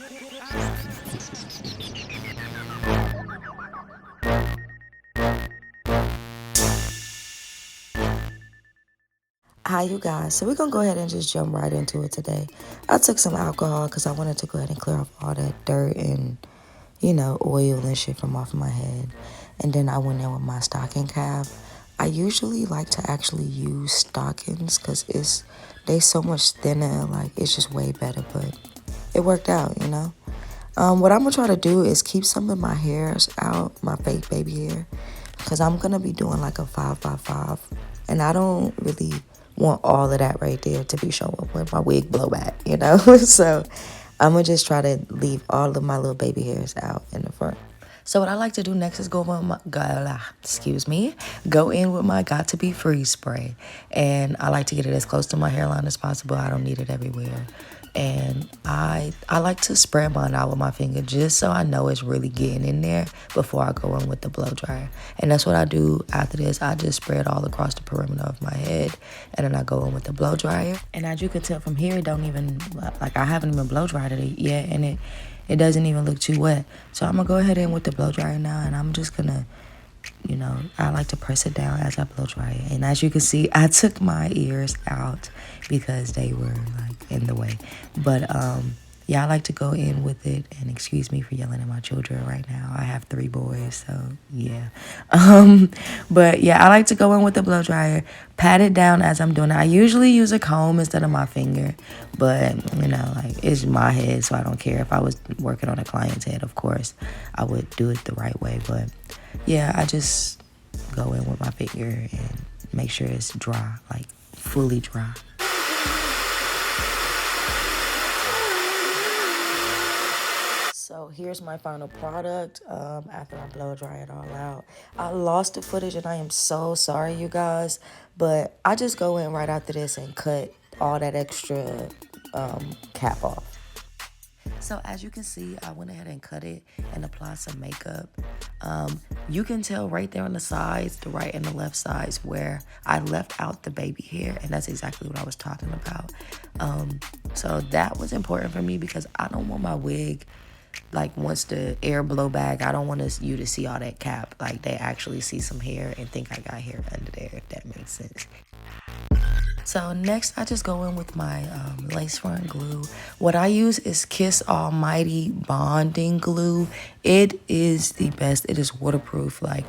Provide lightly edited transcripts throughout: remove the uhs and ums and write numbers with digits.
Hi, you guys. So we're going to go ahead and just jump right into it today. I took some alcohol because I wanted to go ahead and clear off all that dirt and, oil and shit from off my head. And then I went in with my stocking cap. I usually like to actually use stockings because they so much thinner. Like, it's just way better. But it worked out. What I'm going to try to do is keep some of my hairs out, my fake baby hair. Because I'm going to be doing like a 5x5. And I don't really want all of that right there to be showing with my wig blowback. So I'm going to just try to leave all of my little baby hairs out in the front. So what I like to do next is go in with my, go in with my Got2b Freeze spray. And I like to get it as close to my hairline as possible. I don't need it everywhere. And I like to spread mine out with my finger just so I know it's really getting in there before I go in with the blow dryer. And that's what I do after this. I just spread all across the perimeter of my head, and then I go in with the blow dryer. And as you can tell from here, it don't even, like, I haven't even blow dried it yet, and it doesn't even look too wet. So I'm gonna go ahead in with the blow dryer now, and I'm just gonna, I like to press it down as I blow dry it. And as you can see, I took my ears out because they were like in the way. But yeah, I like to go in with it. And excuse me for yelling at my children right now. I have 3 boys, so yeah. But yeah, I like to go in with the blow dryer, pat it down as I'm doing it. I usually use a comb instead of my finger, but like, it's my head, so I don't care. If I was working on a client's head, of course I would do it the right way. But yeah, I just go in with my finger and make sure it's dry, like fully dry. So here's my final product after I blow dry it all out. I lost the footage and I am so sorry, you guys, but I just go in right after this and cut all that extra cap off. So as you can see, I went ahead and cut it and applied some makeup. You can tell right there on the sides, the right and the left sides, where I left out the baby hair, and that's exactly what I was talking about. So that was important for me because I don't want my wig, like, once the air blow back, I don't want you to see all that cap. Like, they actually see some hair and think I got hair under there, if that makes sense. So next, I just go in with my lace front glue. What I use is Kiss Almighty bonding glue. It is the best. It is waterproof. Like,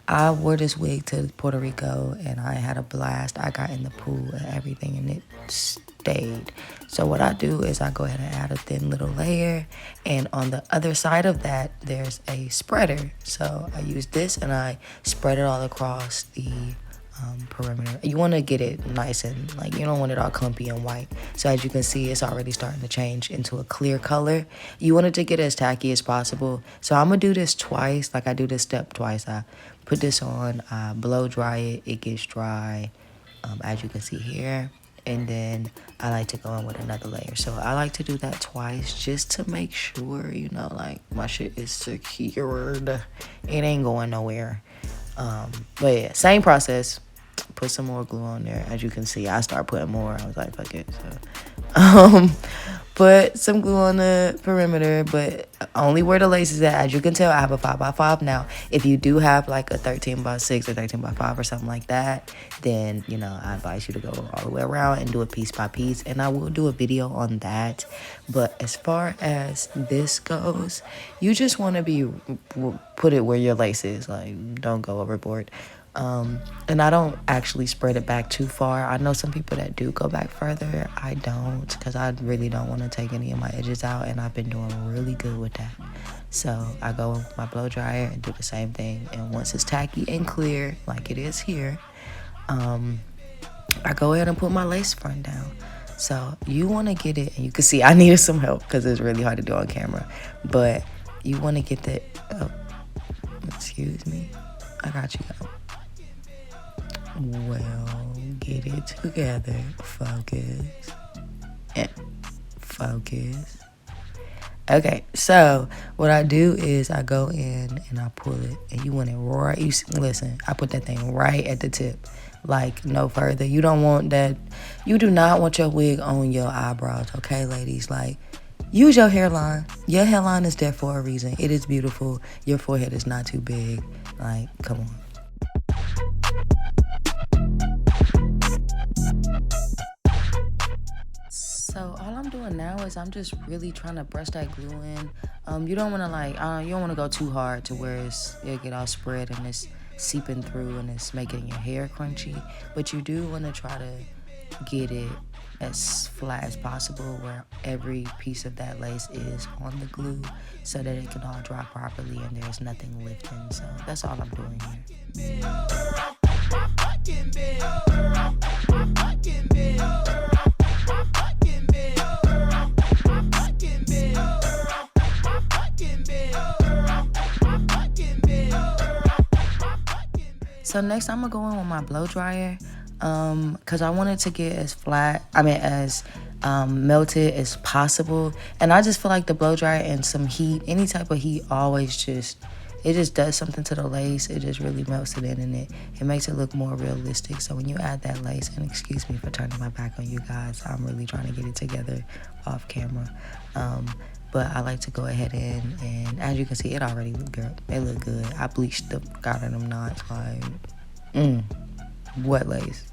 I wore this wig to Puerto Rico and I had a blast. I got in the pool and everything, and it stayed. So what I do is I go ahead and add a thin little layer, and on the other side of that there's a spreader. So I use this and I spread it all across the perimeter. You want to get it nice and, like, you don't want it all clumpy and white. So as you can see, it's already starting to change into a clear color. You want it to get as tacky as possible. So I'm gonna do this twice. Like, I do this step twice. I put this on, I blow dry it, it gets dry, as you can see here, and then I like to go in with another layer. So I like to do that twice just to make sure, like, my shit is secured. It ain't going nowhere. But yeah, same process. Put some more glue on there. As you can see, I start putting more. I was like, fuck it. So put some glue on the perimeter, but only where the lace is at. As you can tell, I have a 5x5 now. If you do have like a 13x6 or 13x5 or something like that, then I advise you to go all the way around and do it piece by piece, and I will do a video on that. But as far as this goes, you just want to put it where your lace is. Like, don't go overboard. And I don't actually spread it back too far. I know some people that do go back further. I don't, because I really don't want to take any of my edges out, and I've been doing really good with that. So I go with my blow dryer and do the same thing, and once it's tacky and clear like it is here, I go ahead and put my lace front down. So you want to get it, and you can see I needed some help because it's really hard to do on camera, but you want to get the excuse me, I got you. Well, get it together. Focus. And focus. Okay, so what I do is I go in and I pull it, and you want it right. Listen, I put that thing right at the tip, like no further. You don't want that. You do not want your wig on your eyebrows, okay, ladies? Like, use your hairline. Your hairline is there for a reason. It is beautiful. Your forehead is not too big. Like, come on. So all I'm doing now is I'm just really trying to brush that glue in. You don't want to you don't want to go too hard to where it'll get all spread and it's seeping through and it's making your hair crunchy. But you do want to try to get it as flat as possible where every piece of that lace is on the glue so that it can all dry properly and there's nothing lifting. So that's all I'm doing here. So next I'm gonna go in with my blow dryer because I want it to get as flat, as melted as possible. And I just feel like the blow dryer and some heat, any type of heat, always it just does something to the lace. It just really melts it in and it makes it look more realistic. So when you add that lace, and excuse me for turning my back on you guys, I'm really trying to get it together off camera. But I like to go ahead and as you can see, it already look good. It look good. I bleached the out of them knots. Like, what lace?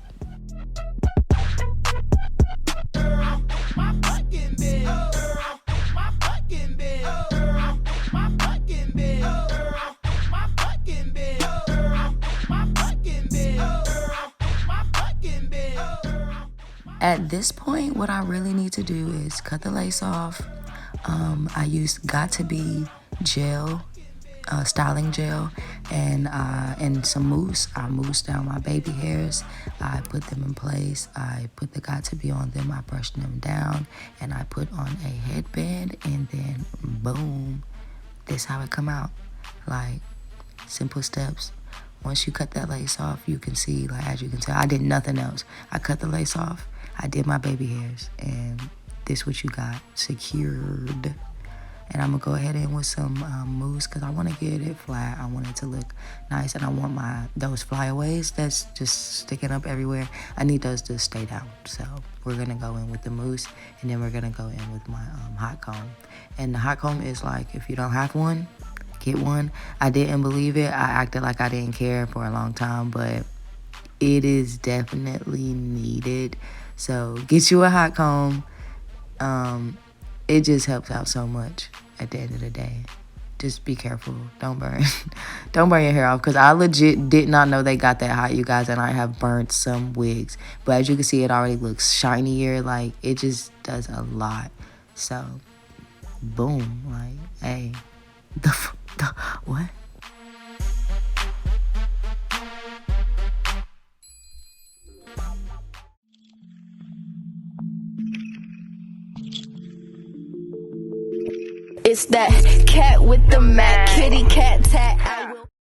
At this point, what I really need to do is cut the lace off. I used Got2b Gel, styling gel, and some mousse. I moussed down my baby hairs. I put them in place. I put the Got2b on them. I brushed them down, and I put on a headband, and then boom, this how it come out. Like, simple steps. Once you cut that lace off, you can see, like, as you can tell, I did nothing else. I cut the lace off. I did my baby hairs, and this what you got secured. And I'm gonna go ahead in with some mousse because I want to get it flat. I want it to look nice, and I want those flyaways that's just sticking up everywhere. I need those to stay down. So we're gonna go in with the mousse, and then we're gonna go in with my hot comb. And the hot comb is like, if you don't have one, get one. I didn't believe it. I acted like I didn't care for a long time, but it is definitely needed. So get you a hot comb. It just helps out so much at the end of the day. Just be careful. Don't burn your hair off, because I legit did not know they got that hot, you guys, and I have burnt some wigs. But as you can see, it already looks shinier. Like, it just does a lot. So, boom. Like, hey. What? It's that cat with the Mac, kitty cat tat.